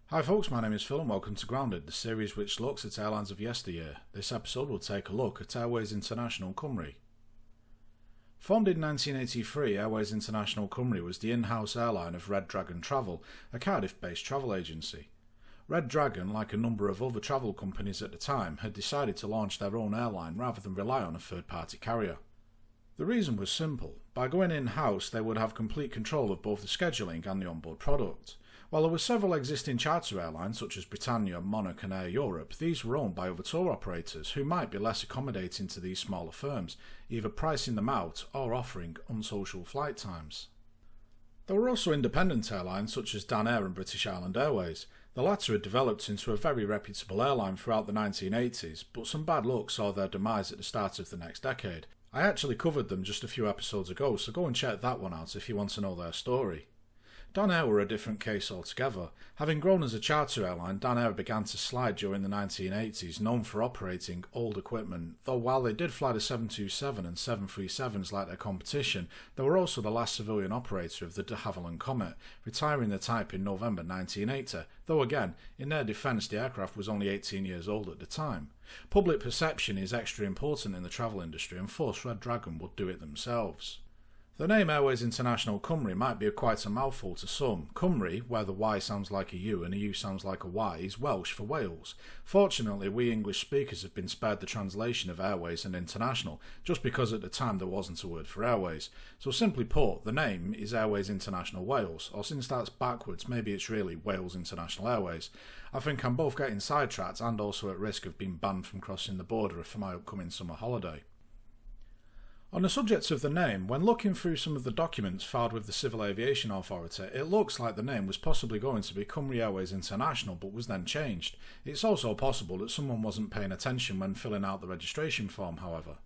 Hi folks, my name is Phil and welcome to Grounded, the series which looks at airlines of yesteryear. This episode will take a look at Airways International Cymru. Formed in 1983, Airways International Cymru was the in-house airline of Red Dragon Travel, a Cardiff-based travel agency. Red Dragon, like a number of other travel companies at the time, had decided to launch their own airline rather than rely on a third-party carrier. The reason was simple. By going in-house, they would have complete control of both the scheduling and the onboard product. While there were several existing charter airlines such as Britannia, Monarch and Air Europe, these were owned by other tour operators who might be less accommodating to these smaller firms, either pricing them out or offering unsocial flight times. There were also independent airlines such as Dan Air and British Island Airways. The latter had developed into a very reputable airline throughout the 1980s, but some bad luck saw their demise at the start of the next decade. I actually covered them just a few episodes ago, so go and check that one out if you want to know their story. Dan Air were a different case altogether. Having grown as a charter airline, Dan Air began to slide during the 1980s, known for operating old equipment, though while they did fly the 727 and 737s like their competition, they were also the last civilian operator of the de Havilland Comet, retiring the type in November 1980, though again, in their defence the aircraft was only 18 years old at the time. Public perception is extra important in the travel industry and forced Red Dragon would do it themselves. The name Airways International Cymru might be quite a mouthful to some. Cymru, where the Y sounds like a U and a U sounds like a Y, is Welsh for Wales. Fortunately, we English speakers have been spared the translation of Airways and International, just because at the time there wasn't a word for Airways. So simply put, the name is Airways International Wales, or since that's backwards, maybe it's really Wales International Airways. I think I'm both getting sidetracked and also at risk of being banned from crossing the border for my upcoming summer holiday. On the subject of the name, when looking through some of the documents filed with the Civil Aviation Authority, it looks like the name was possibly going to be Cymru Airways International but was then changed. It's also possible that someone wasn't paying attention when filling out the registration form, however.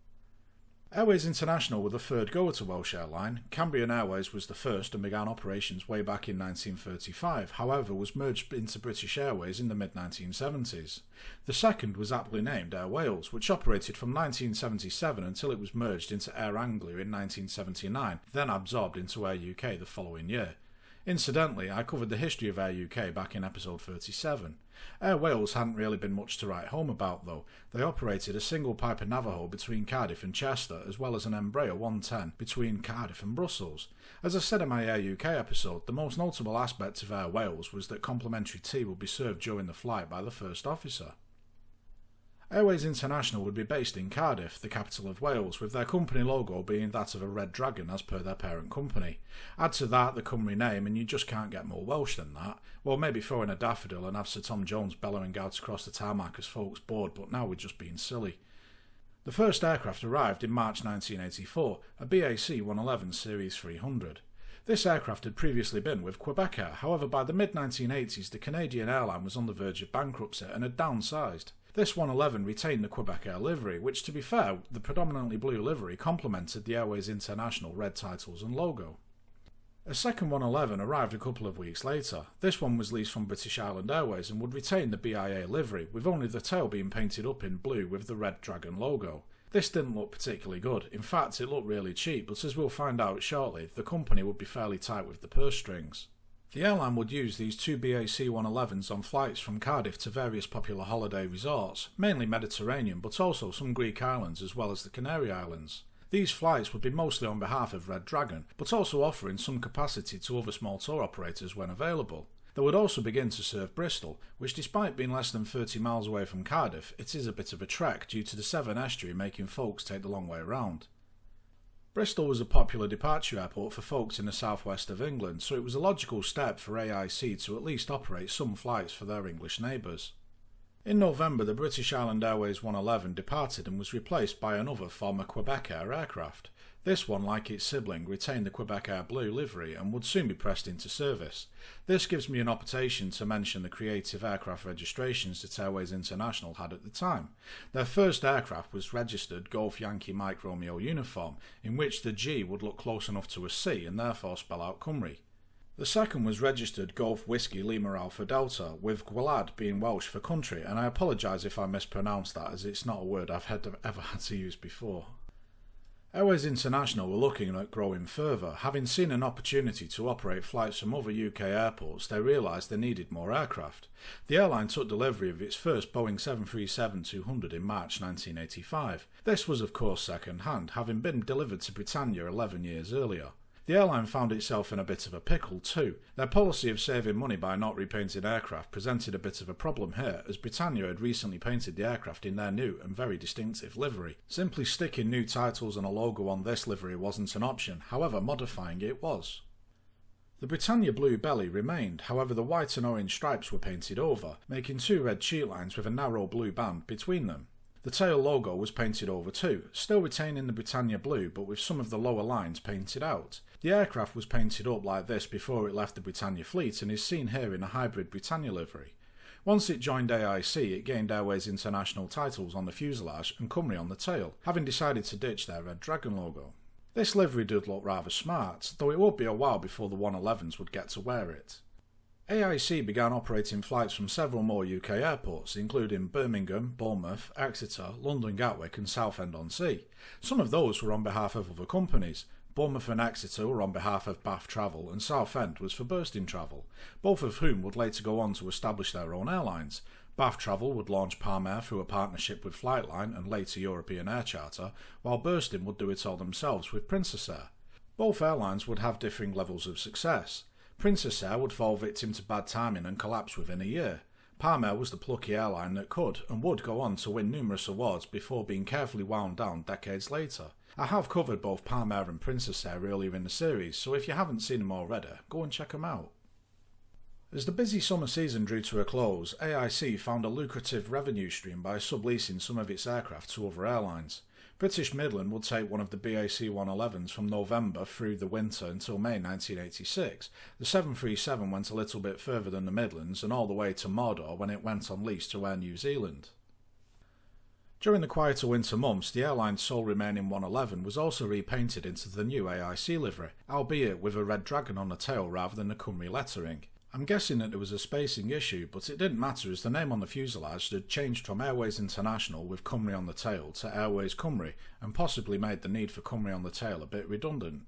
Airways International were the third go at a Welsh airline. Cambrian Airways was the first and began operations way back in 1935, however was merged into British Airways in the mid-1970s. The second was aptly named Air Wales, which operated from 1977 until it was merged into Air Anglia in 1979, then absorbed into Air UK the following year. Incidentally, I covered the history of Air UK back in episode 37. Air Wales hadn't really been much to write home about though. They operated a single Piper Navajo between Cardiff and Chester, as well as an Embraer 110 between Cardiff and Brussels. As I said in my Air UK episode, the most notable aspect of Air Wales was that complimentary tea would be served during the flight by the first officer. Airways International would be based in Cardiff, the capital of Wales, with their company logo being that of a red dragon as per their parent company. Add to that the Cymru name and you just can't get more Welsh than that. Well, maybe throw in a daffodil and have Sir Tom Jones bellowing out across the tarmac as folks bored, but now we're just being silly. The first aircraft arrived in March 1984, a BAC 111 Series 300. This aircraft had previously been with Quebecair, however by the mid-1980s the Canadian airline was on the verge of bankruptcy and had downsized. This 111 retained the Quebecair livery, which to be fair, the predominantly blue livery complemented the Airways International red titles and logo. A second 111 arrived a couple of weeks later. This one was leased from British Island Airways and would retain the BIA livery, with only the tail being painted up in blue with the Red Dragon logo. This didn't look particularly good. In fact, it looked really cheap, but as we'll find out shortly, the company would be fairly tight with the purse strings. The airline would use these two BAC 111s on flights from Cardiff to various popular holiday resorts, mainly Mediterranean but also some Greek islands as well as the Canary Islands. These flights would be mostly on behalf of Red Dragon, but also offering some capacity to other small tour operators when available. They would also begin to serve Bristol, which despite being less than 30 miles away from Cardiff, it is a bit of a trek due to the Severn estuary making folks take the long way round. Bristol was a popular departure airport for folks in the southwest of England, so it was a logical step for AIC to at least operate some flights for their English neighbours. In November, the British Island Airways 111 departed and was replaced by another former Quebecair aircraft. This one, like its sibling, retained the Quebecair blue livery and would soon be pressed into service. This gives me an opportunity to mention the creative aircraft registrations that Airways International had at the time. Their first aircraft was registered Golf Yankee Mike Romeo uniform, in which the G would look close enough to a C and therefore spell out Cymru. The second was registered Golf Whiskey Lima Alpha Delta, with Gwlad being Welsh for country, and I apologise if I mispronounce that as it's not a word I've ever had to use before. Airways International were looking at growing further. Having seen an opportunity to operate flights from other UK airports, they realised they needed more aircraft. The airline took delivery of its first Boeing 737-200 in March 1985. This was of course second-hand, having been delivered to Britannia 11 years earlier. The airline found itself in a bit of a pickle too. Their policy of saving money by not repainting aircraft presented a bit of a problem here, as Britannia had recently painted the aircraft in their new and very distinctive livery. Simply sticking new titles and a logo on this livery wasn't an option, however modifying it was. The Britannia blue belly remained, however the white and orange stripes were painted over, making two red cheat lines with a narrow blue band between them. The tail logo was painted over too, still retaining the Britannia blue but with some of the lower lines painted out. The aircraft was painted up like this before it left the Britannia fleet and is seen here in a hybrid Britannia livery. Once it joined AIC, it gained Airways International titles on the fuselage and Cymru on the tail, having decided to ditch their red dragon logo. This livery did look rather smart, though it would be a while before the 111s would get to wear it. AIC began operating flights from several more UK airports, including Birmingham, Bournemouth, Exeter, London Gatwick and Southend-on-Sea. Some of those were on behalf of other companies. Bournemouth and Exeter were on behalf of Bath Travel and Southend was for Bursting Travel, both of whom would later go on to establish their own airlines. Bath Travel would launch Palm Air through a partnership with Flightline and later European Air Charter, while Bursting would do it all themselves with Princess Air. Both airlines would have differing levels of success. Princess Air would fall victim to bad timing and collapse within a year. Palm Air was the plucky airline that could and would go on to win numerous awards before being carefully wound down decades later. I have covered both Palm Air and Princess Air earlier in the series, so if you haven't seen them already, go and check them out. As the busy summer season drew to a close, AIC found a lucrative revenue stream by subleasing some of its aircraft to other airlines. British Midland would take one of the BAC 111s from November through the winter until May 1986. The 737 went a little bit further than the Midlands and all the way to Mordor when it went on lease to Air New Zealand. During the quieter winter months, the airline's sole remaining 111 was also repainted into the new AIC livery, albeit with a red dragon on the tail rather than the Cymru lettering. I'm guessing that there was a spacing issue, but it didn't matter as the name on the fuselage had changed from Airways International with Cymru on the tail to Airways Cymru and possibly made the need for Cymru on the tail a bit redundant.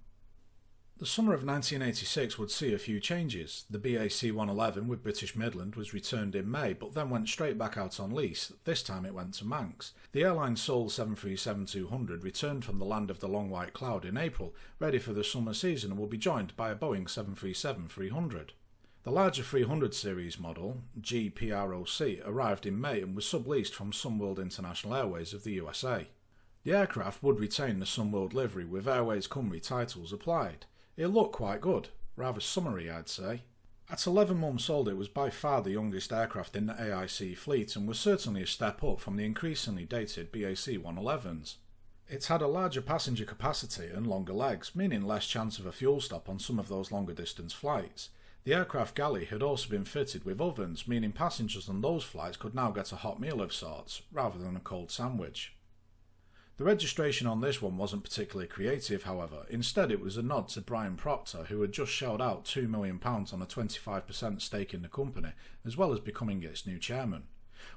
The summer of 1986 would see a few changes. The BAC 111 with British Midland was returned in May but then went straight back out on lease. This time it went to Manx. The airline's sole 737-200 returned from the land of the long white cloud in April, ready for the summer season and will be joined by a Boeing 737-300. The larger 300 series model, GPROC, arrived in May and was subleased from Sunworld International Airways of the USA. The aircraft would retain the Sunworld livery with Airways Cymru titles applied. It looked quite good, rather summery I'd say. At 11 months old it was by far the youngest aircraft in the AIC fleet and was certainly a step up from the increasingly dated BAC 111s. It had a larger passenger capacity and longer legs, meaning less chance of a fuel stop on some of those longer distance flights. The aircraft galley had also been fitted with ovens, meaning passengers on those flights could now get a hot meal of sorts, rather than a cold sandwich. The registration on this one wasn't particularly creative, however. Instead it was a nod to Brian Proctor, who had just shelled out £2 million on a 25% stake in the company, as well as becoming its new chairman.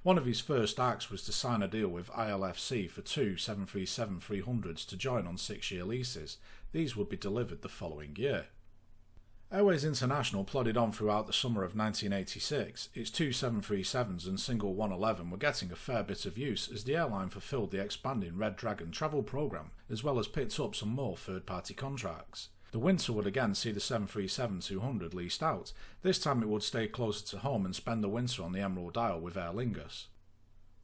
One of his first acts was to sign a deal with ILFC for two 737-300s to join on 6-year leases. These would be delivered the following year. Airways International plodded on throughout the summer of 1986. Its two 737s and single 111 were getting a fair bit of use as the airline fulfilled the expanding Red Dragon travel programme, as well as picked up some more third-party contracts. The winter would again see the 737-200 leased out. This time it would stay closer to home and spend the winter on the Emerald Isle with Aer Lingus.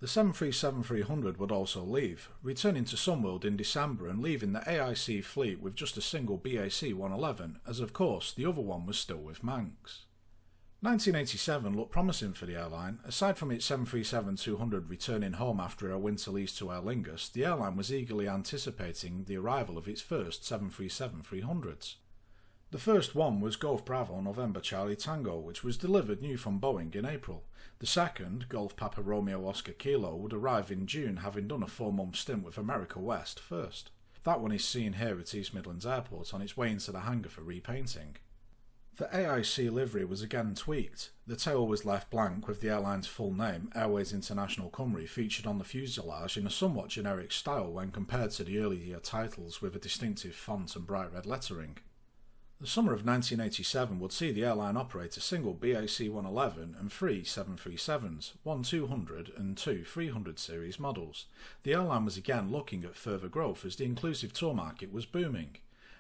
The 737-300 would also leave, returning to Sunworld in December and leaving the AIC fleet with just a single BAC 111, as of course the other one was still with Manx. 1987 looked promising for the airline. Aside from its 737-200 returning home after a winter lease to Aer Lingus, the airline was eagerly anticipating the arrival of its first 737-300s. The first one was Golf Bravo November Charlie Tango, which was delivered new from Boeing in April. The second, Golf Papa Romeo Oscar Kilo, would arrive in June, having done a 4-month stint with America West first. That one is seen here at East Midlands Airport on its way into the hangar for repainting. The AIC livery was again tweaked. The tail was left blank with the airline's full name, Airways International Cymru, featured on the fuselage in a somewhat generic style when compared to the earlier titles with a distinctive font and bright red lettering. The summer of 1987 would see the airline operate a single BAC 111 and three 737s, one 200 and two 300 series models. The airline was again looking at further growth as the inclusive tour market was booming.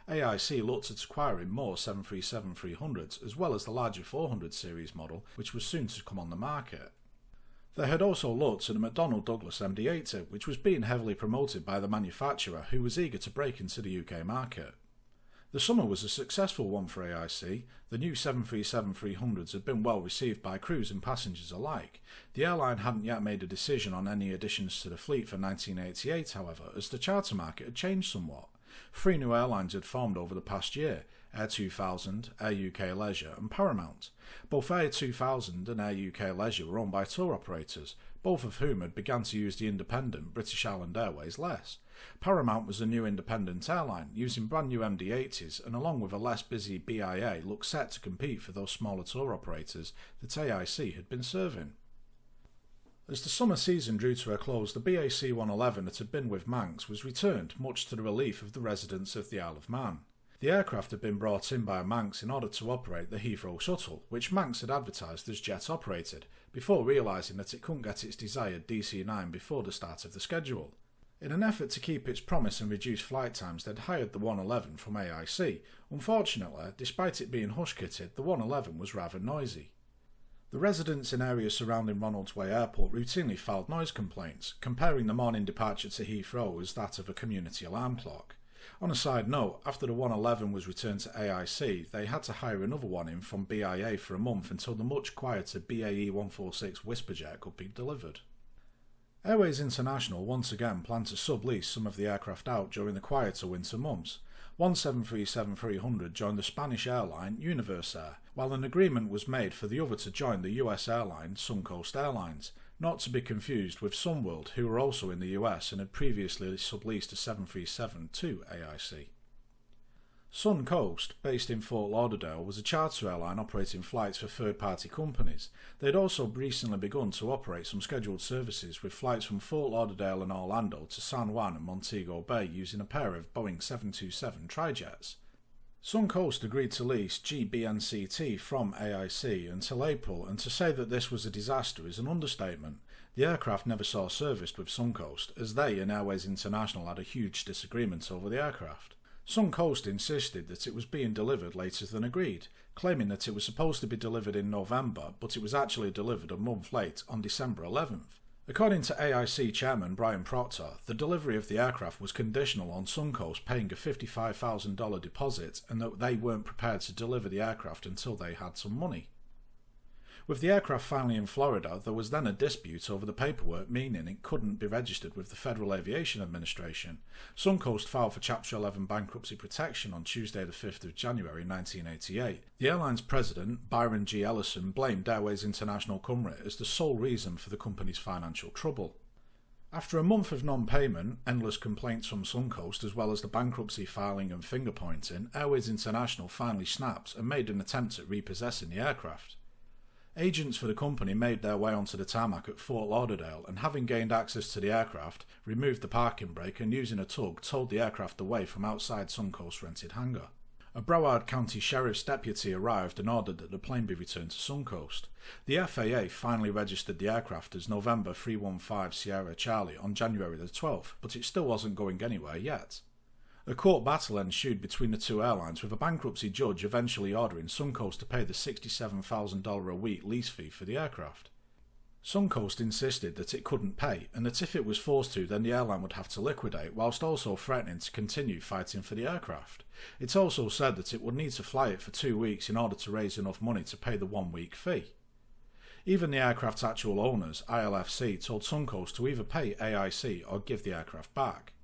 AIC looked at acquiring more 737-300s as well as the larger 400 series model, which was soon to come on the market. They had also looked at the McDonnell Douglas MD-80, which was being heavily promoted by the manufacturer, who was eager to break into the UK market. The summer was a successful one for AIC. The new 737-300s had been well received by crews and passengers alike. The airline hadn't yet made a decision on any additions to the fleet for 1988, however, as the charter market had changed somewhat. 3 new airlines had formed over the past year: Air 2000, Air UK Leisure and Paramount. Both Air 2000 and Air UK Leisure were owned by tour operators, both of whom had begun to use the independent British Island Airways less. Paramount was a new independent airline, using brand new MD-80s, and along with a less busy BIA looked set to compete for those smaller tour operators that AIC had been serving. As the summer season drew to a close, the BAC 111 that had been with Manx was returned, much to the relief of the residents of the Isle of Man. The aircraft had been brought in by Manx in order to operate the Heathrow shuttle, which Manx had advertised as jet operated, before realising that it couldn't get its desired DC-9 before the start of the schedule. In an effort to keep its promise and reduce flight times, they'd hired the 111 from AIC. Unfortunately, despite it being hush-kitted, the 111 was rather noisy. The residents in areas surrounding Ronaldsway Airport routinely filed noise complaints, comparing the morning departure to Heathrow as that of a community alarm clock. On a side note, after the 111 was returned to AIC, they had to hire another one in from BIA for a month until the much quieter BAE 146 Whisperjet could be delivered. Airways International once again planned to sub-lease some of the aircraft out during the quieter winter months. One 737-300 joined the Spanish airline Universair, while an agreement was made for the other to join the US airline Suncoast Airlines, not to be confused with Sunworld, who were also in the US and had previously subleased a 737 to AIC. Suncoast, based in Fort Lauderdale, was a charter airline operating flights for third-party companies. They had also recently begun to operate some scheduled services with flights from Fort Lauderdale and Orlando to San Juan and Montego Bay using a pair of Boeing 727 trijets. Suncoast agreed to lease GBNCT from AIC until April, and to say that this was a disaster is an understatement. The aircraft never saw service with Suncoast, as they and Airways International had a huge disagreement over the aircraft. Suncoast insisted that it was being delivered later than agreed, claiming that it was supposed to be delivered in November, but it was actually delivered a month late on December 11th. According to AIC chairman Brian Proctor, the delivery of the aircraft was conditional on Suncoast paying a $55,000 deposit and that they weren't prepared to deliver the aircraft until they had some money. With the aircraft finally in Florida, there was then a dispute over the paperwork, meaning it couldn't be registered with the Federal Aviation Administration. Suncoast filed for Chapter 11 bankruptcy protection on Tuesday the 5th of January 1988. The airline's president, Byron G. Ellison, blamed Airways International Cymru as the sole reason for the company's financial trouble. After a month of non-payment, endless complaints from Suncoast as well as the bankruptcy filing and finger-pointing, Airways International finally snapped and made an attempt at repossessing the aircraft. Agents for the company made their way onto the tarmac at Fort Lauderdale and, having gained access to the aircraft, removed the parking brake and, using a tug, towed the aircraft away from outside Suncoast's rented hangar. A Broward County Sheriff's deputy arrived and ordered that the plane be returned to Suncoast. The FAA finally registered the aircraft as November 315 Sierra Charlie on January the 12th, but it still wasn't going anywhere yet. A court battle ensued between the two airlines, with a bankruptcy judge eventually ordering Suncoast to pay the $67,000 a week lease fee for the aircraft. Suncoast insisted that it couldn't pay, and that if it was forced to, then the airline would have to liquidate, whilst also threatening to continue fighting for the aircraft. It also said that it would need to fly it for 2 weeks in order to raise enough money to pay the 1-week fee. Even the aircraft's actual owners, ILFC, told Suncoast to either pay AIC or give the aircraft back.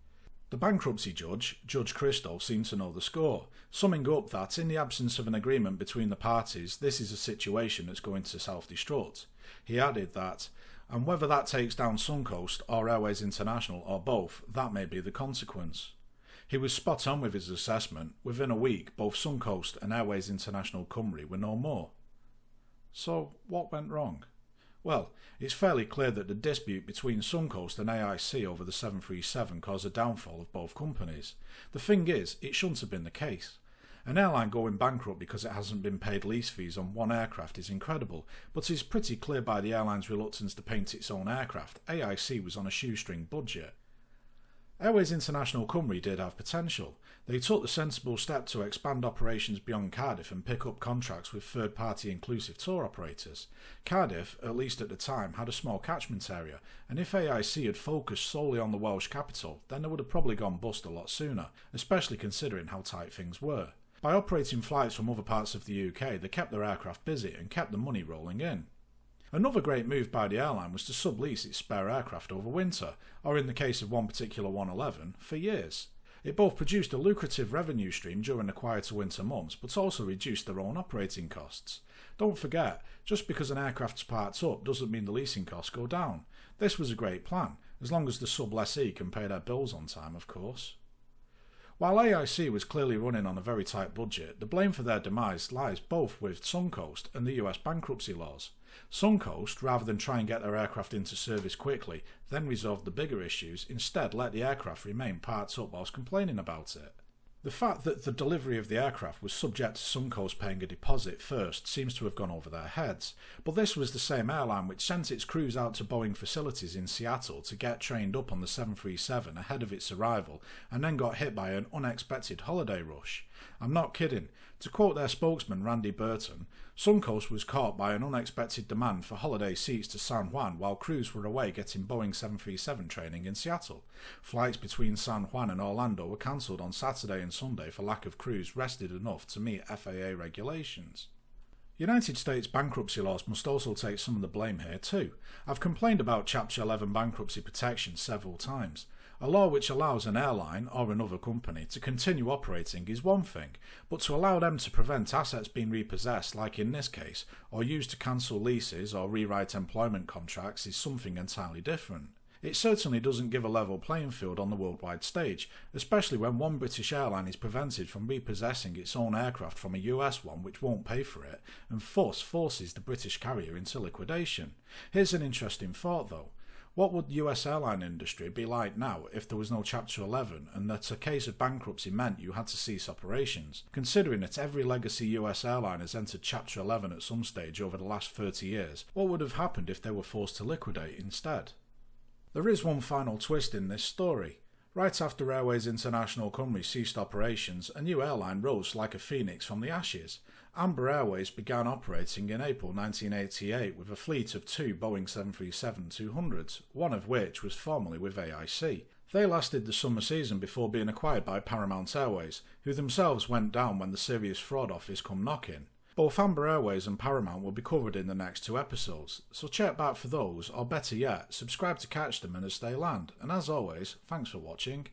The bankruptcy judge, Judge Christo, seemed to know the score, summing up that, in the absence of an agreement between the parties, this is a situation that's going to self-destruct. He added that, and whether that takes down Suncoast or Airways International or both, that may be the consequence. He was spot on with his assessment. Within a week, both Suncoast and Airways International Cymru were no more. So, what went wrong? Well, it's fairly clear that the dispute between Suncoast and AIC over the 737 caused a downfall of both companies. The thing is, it shouldn't have been the case. An airline going bankrupt because it hasn't been paid lease fees on one aircraft is incredible, but it's pretty clear by the airline's reluctance to paint its own aircraft, AIC was on a shoestring budget. Airways International Cymru did have potential. They took the sensible step to expand operations beyond Cardiff and pick up contracts with third-party inclusive tour operators. Cardiff, at least at the time, had a small catchment area, and if AIC had focused solely on the Welsh capital, then they would have probably gone bust a lot sooner, especially considering how tight things were. By operating flights from other parts of the UK, they kept their aircraft busy and kept the money rolling in. Another great move by the airline was to sublease its spare aircraft over winter, or in the case of one particular 111, for years. It both produced a lucrative revenue stream during the quieter winter months, but also reduced their own operating costs. Don't forget, just because an aircraft's parked up doesn't mean the leasing costs go down. This was a great plan, as long as the sub-lessee can pay their bills on time, of course. While AIC was clearly running on a very tight budget, the blame for their demise lies both with Suncoast and the US bankruptcy laws. Suncoast, rather than try and get their aircraft into service quickly, then resolve the bigger issues, instead let the aircraft remain parked up whilst complaining about it. The fact that the delivery of the aircraft was subject to Suncoast paying a deposit first seems to have gone over their heads, but this was the same airline which sent its crews out to Boeing facilities in Seattle to get trained up on the 737 ahead of its arrival and then got hit by an unexpected holiday rush. I'm not kidding. To quote their spokesman Randy Burton, Suncoast was caught by an unexpected demand for holiday seats to San Juan while crews were away getting Boeing 737 training in Seattle. Flights between San Juan and Orlando were cancelled on Saturday and Sunday for lack of crews rested enough to meet FAA regulations. United States bankruptcy laws must also take some of the blame here too. I've complained about Chapter 11 bankruptcy protection several times. A law which allows an airline or another company to continue operating is one thing, but to allow them to prevent assets being repossessed, like in this case, or used to cancel leases or rewrite employment contracts is something entirely different. It certainly doesn't give a level playing field on the worldwide stage, especially when one British airline is prevented from repossessing its own aircraft from a US one which won't pay for it, and thus forces the British carrier into liquidation. Here's an interesting thought though. What would the US airline industry be like now if there was no Chapter 11 and that a case of bankruptcy meant you had to cease operations? Considering that every legacy US airline has entered Chapter 11 at some stage over the last 30 years, what would have happened if they were forced to liquidate instead? There is one final twist in this story. Right after Airways International Cymru ceased operations, a new airline rose like a phoenix from the ashes. Amber Airways began operating in April 1988 with a fleet of 2 Boeing 737-200s, one of which was formerly with AIC. They lasted the summer season before being acquired by Paramount Airways, who themselves went down when the serious fraud office come knocking. Both Amber Airways and Paramount will be covered in the next 2 episodes, so check back for those, or better yet, subscribe to catch them and as they land, and as always, thanks for watching.